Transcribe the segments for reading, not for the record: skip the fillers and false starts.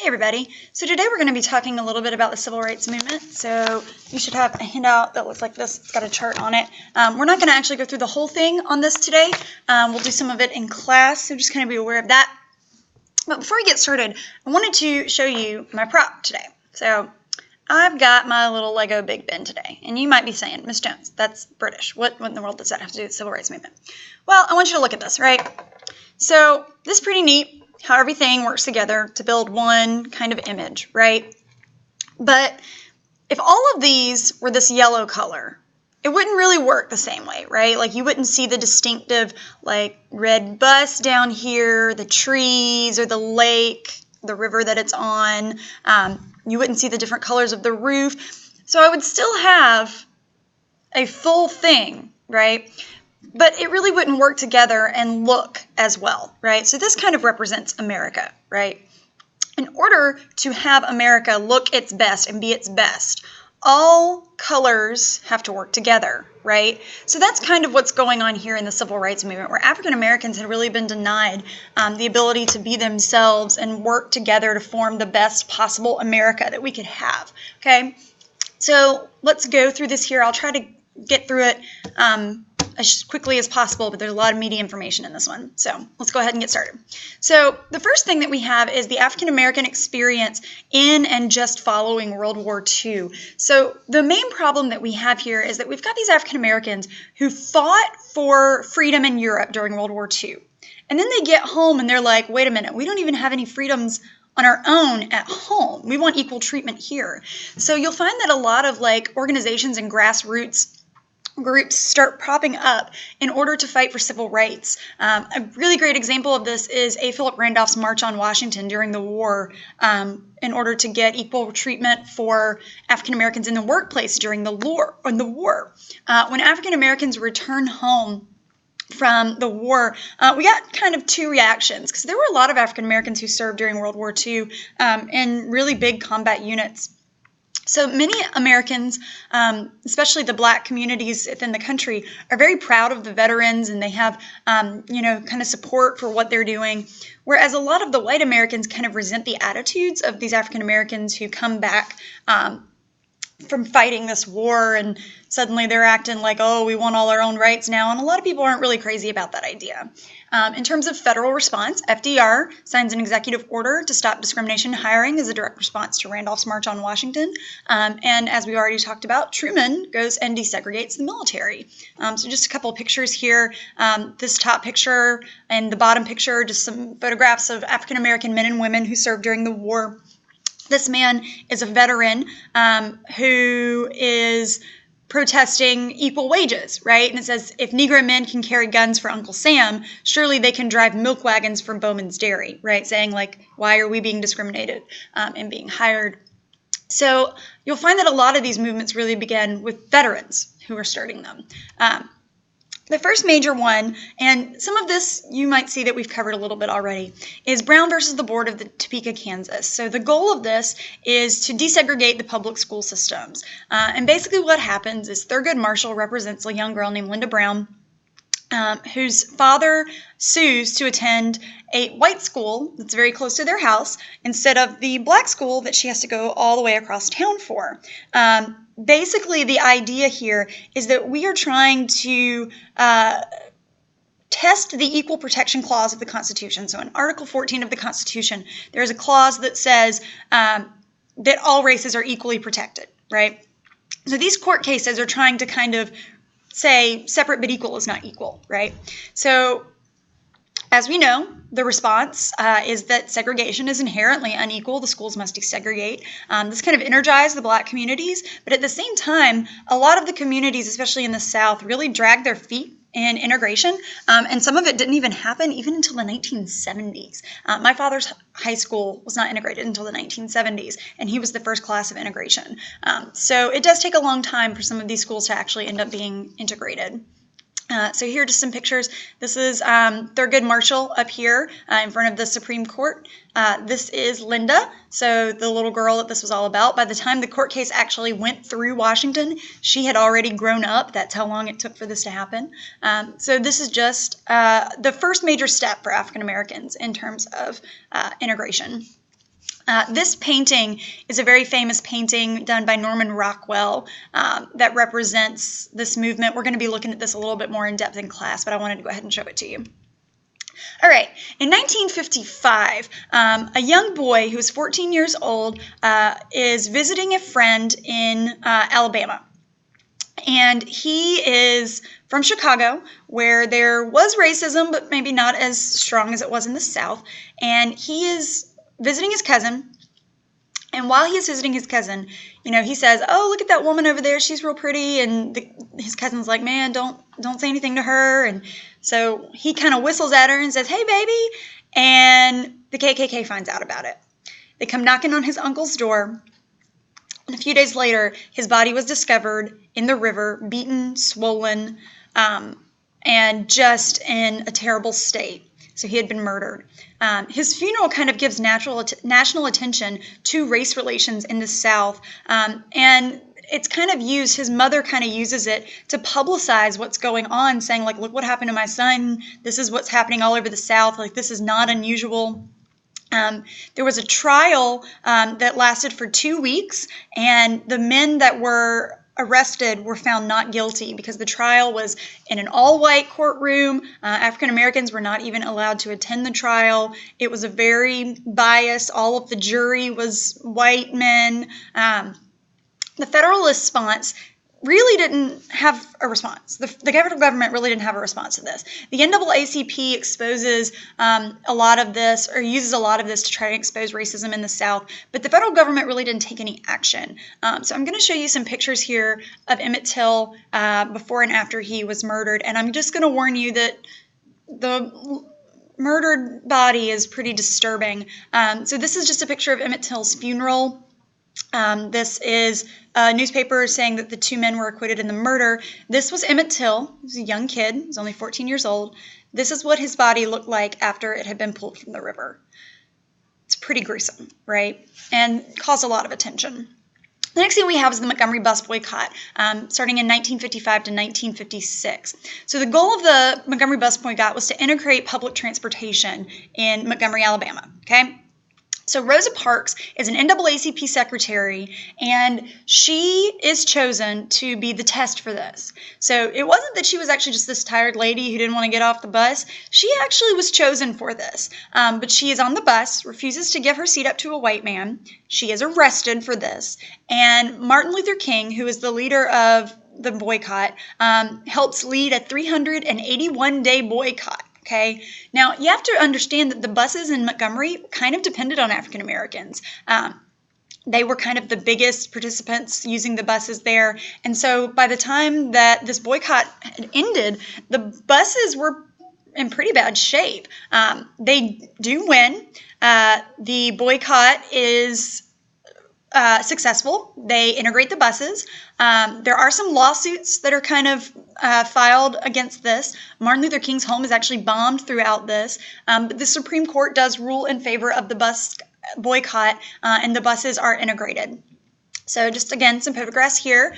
Hey everybody, so today we're going to be talking a little bit about the Civil Rights Movement. So you should have a handout that looks like this. It's got a chart on it. We're not going to actually go through the whole thing on this today. We'll do some of it in class, so just kind of be aware of that. But before we get started, I wanted to show you my prop today. So I've got my little Lego Big Ben today, and you might be saying, Miss Jones, that's British. What in the world does that have to do with the Civil Rights Movement? Well, I want you to look at this, right? So this is pretty neat, how everything works together to build one kind of image, right? But if all of these were this yellow color, it wouldn't really work the same way, right? Like you wouldn't see the distinctive like red bus down here, the trees or the lake, the river that it's on. You wouldn't see the different colors of the roof. So I would still have a full thing, right? But it really wouldn't work together and look as well, right? So this kind of represents America, right? In order to have America look its best and be its best, all colors have to work together, right? So that's kind of what's going on here in the Civil Rights Movement, where African Americans had really been denied the ability to be themselves and work together to form the best possible America that we could have, okay? So let's go through this here. I'll try to get through it as quickly as possible, but there's a lot of meaty information in this one. So let's go ahead and get started. So the first thing that we have is the African American experience in and just following World War II. So the main problem that we have here is that we've got these African Americans who fought for freedom in Europe during World War II. And then they get home and they're like, wait a minute, we don't even have any freedoms on our own at home. We want equal treatment here. So you'll find that a lot of like organizations and grassroots groups start propping up in order to fight for civil rights. A really great example of this is A. Philip Randolph's March on Washington during the war in order to get equal treatment for African Americans in the workplace during the war. When African Americans returned home from the war, we got kind of two reactions, because there were a lot of African Americans who served during World War II in really big combat units. So many Americans, especially the black communities within the country, are very proud of the veterans, and they have, kind of support for what they're doing. Whereas a lot of the white Americans kind of resent the attitudes of these African Americans who come back from fighting this war, and suddenly they're acting like, oh, we want all our own rights now. And a lot of people aren't really crazy about that idea. In terms of federal response, FDR signs an executive order to stop discrimination hiring as a direct response to Randolph's March on Washington. And as we already talked about, Truman goes and desegregates the military. So just a couple of pictures here. This top picture and the bottom picture, just some photographs of African American men and women who served during the war. This man is a veteran who is protesting equal wages, right? And it says, if Negro men can carry guns for Uncle Sam, surely they can drive milk wagons for Bowman's Dairy, right? Saying like, why are we being discriminated and being hired? So you'll find that a lot of these movements really began with veterans who are starting them. The first major one, and some of this you might see that we've covered a little bit already, is Brown versus the Board of the Topeka, Kansas. So the goal of this is to desegregate the public school systems. And basically what happens is Thurgood Marshall represents a young girl named Linda Brown, whose father sues to attend a white school that's very close to their house instead of the black school that she has to go all the way across town for. Basically, the idea here is that we are trying to test the Equal Protection Clause of the Constitution. So in Article 14 of the Constitution, there's a clause that says that all races are equally protected, right? So these court cases are trying to kind of say separate but equal is not equal, right? So as we know, the response is that segregation is inherently unequal. The schools must desegregate. This kind of energized the black communities, but at the same time, a lot of the communities, especially in the South, really dragged their feet in integration, and some of it didn't even happen even until the 1970s. My father's high school was not integrated until the 1970s, and he was the first class of integration. So it does take a long time for some of these schools to actually end up being integrated. So here are just some pictures. This is Thurgood Marshall up here in front of the Supreme Court. This is Linda, so the little girl that this was all about. By the time the court case actually went through Washington, she had already grown up. That's how long it took for this to happen. So this is just the first major step for African Americans in terms of integration. This painting is a very famous painting done by Norman Rockwell that represents this movement. We're going to be looking at this a little bit more in depth in class, but I wanted to go ahead and show it to you. All right, in 1955, a young boy who is 14 years old is visiting a friend in Alabama. And he is from Chicago, where there was racism, but maybe not as strong as it was in the South. And he is visiting his cousin. And while he is visiting his cousin, he says, "Oh, look at that woman over there. She's real pretty." And his cousin's like, "Man, don't say anything to her." And so he kind of whistles at her and says, "Hey, baby." And the KKK finds out about it. They come knocking on his uncle's door. And a few days later, his body was discovered in the river, beaten, swollen, and just in a terrible state. So he had been murdered. His funeral kind of gives national attention to race relations in the South, and it's kind of used, his mother kind of uses it to publicize what's going on, saying, like, look what happened to my son. This is what's happening all over the South. Like, this is not unusual. There was a trial that lasted for 2 weeks, and the men that were arrested were found not guilty because the trial was in an all-white courtroom. African Americans were not even allowed to attend the trial. It was a very biased. All of the jury was white men. The federal response really didn't have a response. The federal government really didn't have a response to this. The NAACP exposes a lot of this, or uses a lot of this to try to expose racism in the South, but the federal government really didn't take any action. So I'm going to show you some pictures here of Emmett Till before and after he was murdered, and I'm just going to warn you that the murdered body is pretty disturbing. So this is just a picture of Emmett Till's funeral. This is a newspaper saying that the 2 men were acquitted in the murder. This was Emmett Till. He was a young kid. He was only 14 years old. This is what his body looked like after it had been pulled from the river. It's pretty gruesome, right? And caused a lot of attention. The next thing we have is the Montgomery Bus Boycott, starting in 1955 to 1956. So the goal of the Montgomery Bus Boycott was to integrate public transportation in Montgomery, Alabama, okay? So Rosa Parks is an NAACP secretary, and she is chosen to be the test for this. So it wasn't that she was actually just this tired lady who didn't want to get off the bus. She actually was chosen for this. But she is on the bus, refuses to give her seat up to a white man. She is arrested for this. And Martin Luther King, who is the leader of the boycott, helps lead a 381-day boycott. Okay, now you have to understand that the buses in Montgomery kind of depended on African Americans. They were kind of the biggest participants using the buses there. And so by the time that this boycott had ended, the buses were in pretty bad shape. They do win. The boycott is successful. They integrate the buses. There are some lawsuits that are kind of filed against this. Martin Luther King's home is actually bombed throughout this. But the Supreme Court does rule in favor of the bus boycott, and the buses are integrated. So just, again, some photographs here.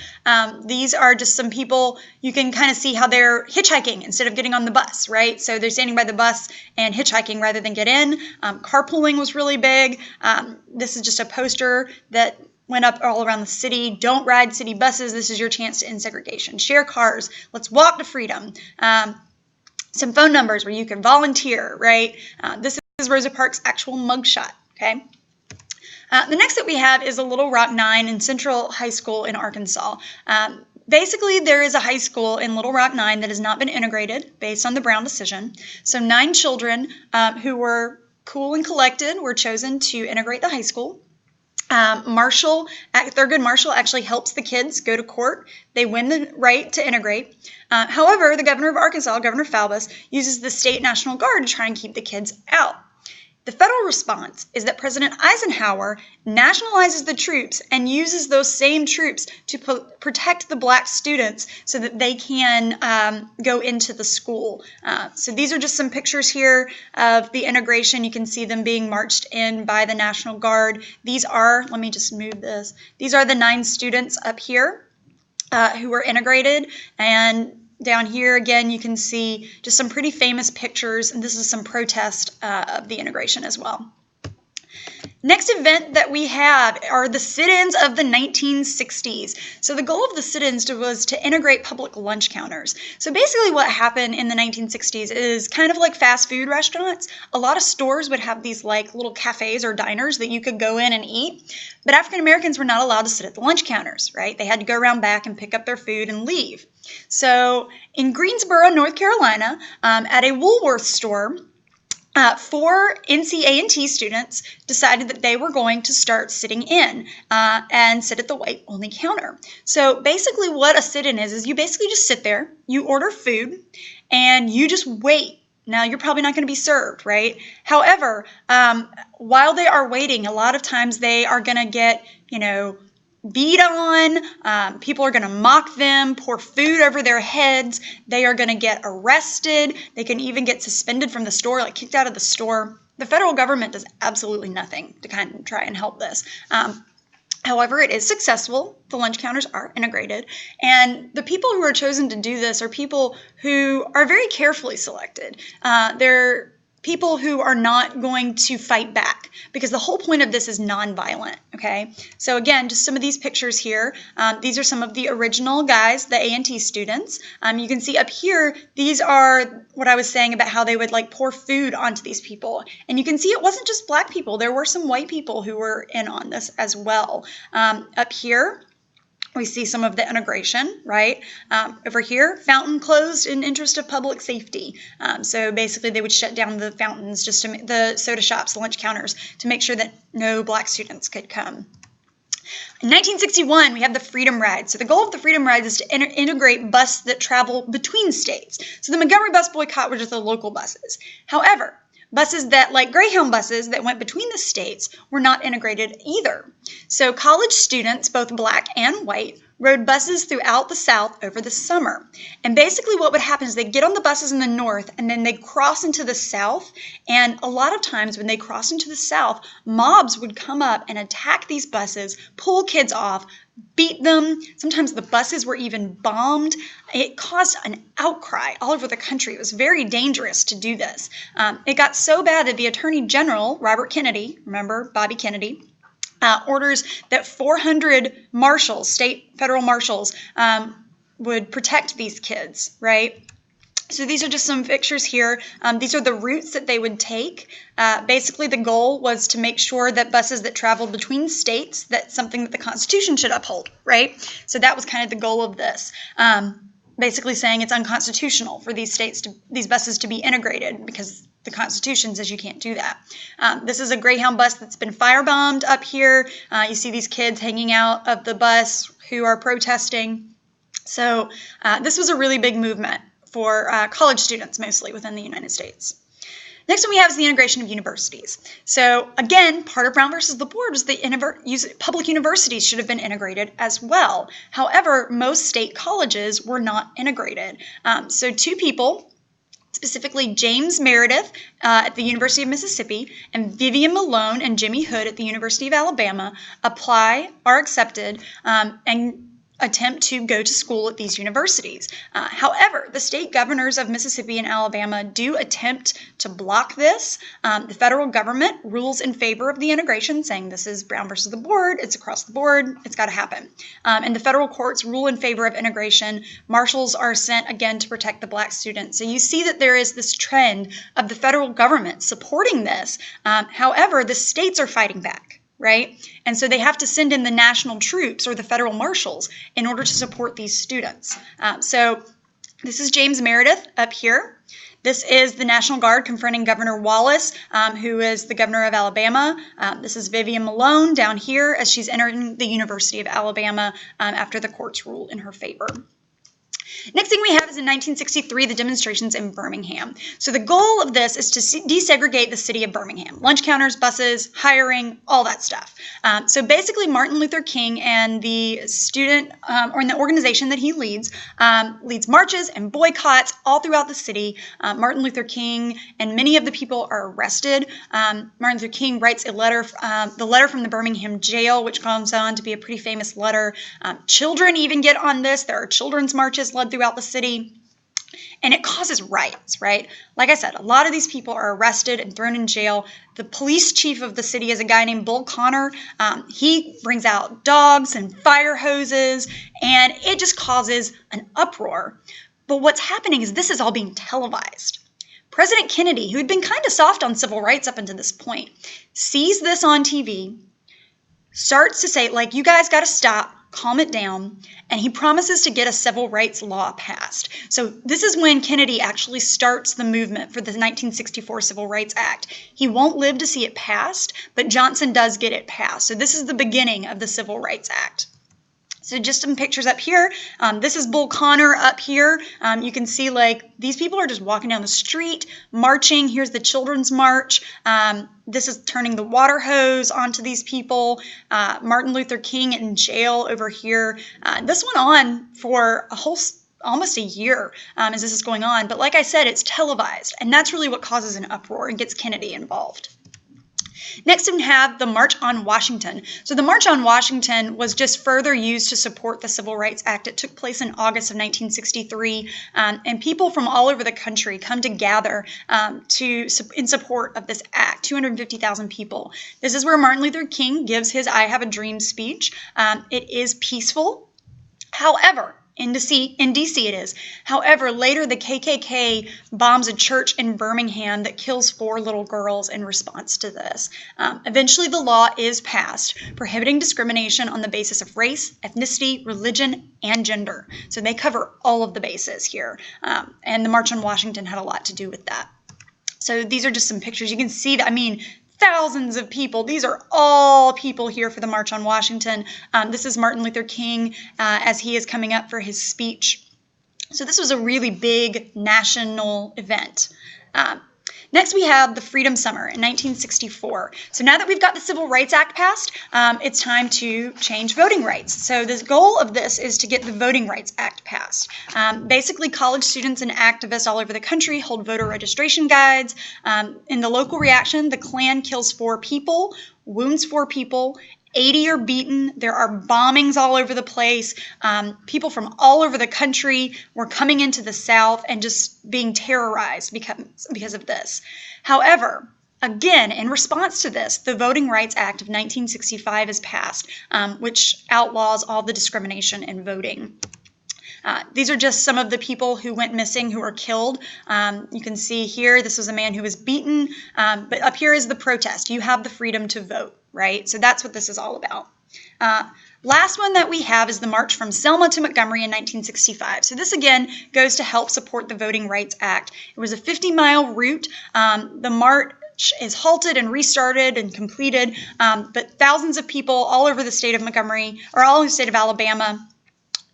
These are just some people. You can kind of see how they're hitchhiking instead of getting on the bus, right? So they're standing by the bus and hitchhiking rather than get in. Carpooling was really big. This is just a poster that went up all around the city. Don't ride city buses. This is your chance to end segregation. Share cars. Let's walk to freedom. Some phone numbers where you can volunteer, right? This is Rosa Parks' actual mugshot, okay? The next that we have is a Little Rock 9 in Central High School in Arkansas. Basically, there is a high school in Little Rock 9 that has not been integrated based on the Brown decision. So 9 children who were cool and collected were chosen to integrate the high school. Thurgood Marshall actually helps the kids go to court. They win the right to integrate. However, the governor of Arkansas, Governor Faubus, uses the state National Guard to try and keep the kids out. The federal response is that President Eisenhower nationalizes the troops and uses those same troops to protect the black students so that they can go into the school. So these are just some pictures here of the integration. You can see them being marched in by the National Guard. These are, let me just move this. These are the 9 students up here who were integrated, and down here, again, you can see just some pretty famous pictures, and this is some protest of the integration as well. Next event that we have are the sit-ins of the 1960s. So the goal of the sit-ins was to integrate public lunch counters. So basically what happened in the 1960s is kind of like fast food restaurants. A lot of stores would have these like little cafes or diners that you could go in and eat. But African Americans were not allowed to sit at the lunch counters, right? They had to go around back and pick up their food and leave. So in Greensboro, North Carolina, at a Woolworth store, 4 NCA&T students decided that they were going to start sitting in and sit at the white-only counter. So basically what a sit-in is you basically just sit there, you order food, and you just wait. Now, you're probably not going to be served, right? However, while they are waiting, a lot of times they are going to get, beat on, people are going to mock them, pour food over their heads, they are going to get arrested, they can even get suspended from the store, like kicked out of the store. The federal government does absolutely nothing to kind of try and help this. However, it is successful. The lunch counters are integrated. And the people who are chosen to do this are people who are very carefully selected. They're people who are not going to fight back, because the whole point of this is nonviolent, okay? So again, just some of these pictures here. These are some of the original guys, the A&T students. You can see up here, these are what I was saying about how they would like pour food onto these people. And you can see it wasn't just black people. There were some white people who were in on this as well. Up here, we see some of the integration, right? Over here, fountain closed in interest of public safety. So basically they would shut down the fountains, just to the soda shops, the lunch counters, to make sure that no black students could come. In 1961, we have the Freedom Ride. So the goal of the Freedom Ride is to integrate buses that travel between states. So the Montgomery Bus Boycott were just the local buses. However, buses that, like Greyhound buses that went between the states, were not integrated either. So college students, both black and white, rode buses throughout the South over the summer. And basically what would happen is they'd get on the buses in the North and then they'd cross into the South. And a lot of times when they crossed into the South, mobs would come up and attack these buses, pull kids off, beat them. Sometimes the buses were even bombed. It caused an outcry all over the country. It was very dangerous to do this. It got so bad that the Attorney General, Robert Kennedy, remember Bobby Kennedy, orders that 400 marshals, federal marshals, would protect these kids, right? So these are just some pictures here. These are the routes that they would take. Basically, the goal was to make sure that buses that traveled between states, that's something that the Constitution should uphold, right? So that was kind of the goal of this. Basically saying it's unconstitutional for these buses to be integrated because the Constitution says you can't do that. This is a Greyhound bus that's been firebombed up here. You see these kids hanging out of the bus who are protesting. So this was a really big movement for college students, mostly within the United States. Next one we have is the integration of universities. So again, part of Brown versus the Board was the public universities should have been integrated as well. However, most state colleges were not integrated. So 2 people, specifically James Meredith at the University of Mississippi and Vivian Malone and Jimmy Hood at the University of Alabama, are accepted, and attempt to go to school at these universities. However, the state governors of Mississippi and Alabama do attempt to block this. The federal government rules in favor of the integration, saying this is Brown versus the Board, it's across the board, it's got to happen. And the federal courts rule in favor of integration. Marshals are sent again to protect the black students. So you see that there is this trend of the federal government supporting this. However, the states are fighting back, right? And so they have to send in the national troops or the federal marshals in order to support these students. So this is James Meredith up here. This is the National Guard confronting Governor Wallace, who is the governor of Alabama. This is Vivian Malone down here as she's entering the University of Alabama after the courts rule in her favor. Next thing we have is in 1963, the demonstrations in Birmingham. So the goal of this is to desegregate the city of Birmingham. Lunch counters, buses, hiring, all that stuff. So basically Martin Luther King and the student, or in the organization that he leads marches and boycotts all throughout the city. Martin Luther King and many of the people are arrested. Martin Luther King writes a letter, the letter from the Birmingham jail, which goes on to be a pretty famous letter. Children even get on this. There are children's marches led throughout the city. And it causes riots, right? Like I said, a lot of these people are arrested and thrown in jail. The police chief of the city is a guy named Bull Connor. He brings out dogs and fire hoses, and it just causes an uproar. But what's happening is this is all being televised. President Kennedy, who had been kind of soft on civil rights up until this point, sees this on TV, starts to say, like, you guys got to stop, calm it down, and he promises to get a civil rights law passed. So this is when Kennedy actually starts the movement for the 1964 Civil Rights Act. He won't live to see it passed, but Johnson does get it passed. So this is the beginning of the Civil Rights Act. So just some pictures up here. This is Bull Connor up here. You can see, like, these people are just walking down the street, marching. Here's the Children's March. This is turning the water hose onto these people. Martin Luther King in jail over here. This went on for almost a year as this is going on. But like I said, it's televised, and that's really what causes an uproar and gets Kennedy involved. Next, we have the March on Washington. So the March on Washington was just further used to support the Civil Rights Act. It took place in August of 1963, and people from all over the country come to gather in support of this act, 250,000 people. This is where Martin Luther King gives his I Have a Dream speech. It is peaceful. However, in D.C. it is. However, later the KKK bombs a church in Birmingham that kills 4 little girls in response to this. Eventually, the law is passed prohibiting discrimination on the basis of race, ethnicity, religion, and gender. So they cover all of the bases here. And the March on Washington had a lot to do with that. So these are just some pictures. You can see that, I mean, thousands of people. These are all people here for the March on Washington. This is Martin Luther King as he is coming up for his speech. So this was a really big national event. Next, we have the Freedom Summer in 1964. So now that we've got the Civil Rights Act passed, it's time to change voting rights. So the goal of this is to get the Voting Rights Act passed. Basically, college students and activists all over the country hold voter registration guides. In the local reaction, the Klan kills 4 people, wounds 4 people, 80 are beaten. There are bombings all over the place. People from all over the country were coming into the South and just being terrorized because of this. However, again, in response to this, the Voting Rights Act of 1965 is passed, which outlaws all the discrimination in voting. These are just some of the people who went missing, who were killed. You can see here, this was a man who was beaten, but up here is the protest. You have the freedom to vote, right? So that's what this is all about. Last one that we have is the march from Selma to Montgomery in 1965. So this, again, goes to help support the Voting Rights Act. It was a 50-mile route. The march is halted and restarted and completed, but thousands of people all over the state of Montgomery, or all over the state of Alabama,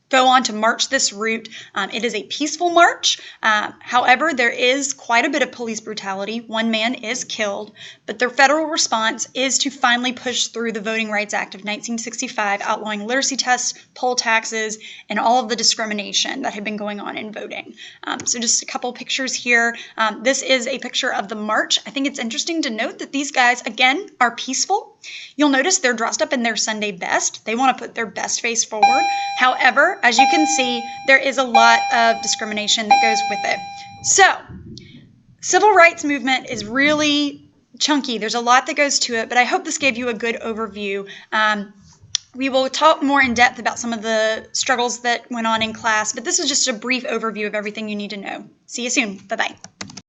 go on to march this route. It is a peaceful march. However, there is quite a bit of police brutality. 1 man is killed, but the federal response is to finally push through the Voting Rights Act of 1965, outlawing literacy tests, poll taxes, and all of the discrimination that had been going on in voting. So just a couple pictures here. This is a picture of the march. I think it's interesting to note that these guys, again, are peaceful. You'll notice they're dressed up in their Sunday best. They want to put their best face forward. However, as you can see, there is a lot of discrimination that goes with it. So, civil rights movement is really chunky. There's a lot that goes to it, but I hope this gave you a good overview. We will talk more in depth about some of the struggles that went on in class, but this is just a brief overview of everything you need to know. See you soon. Bye-bye.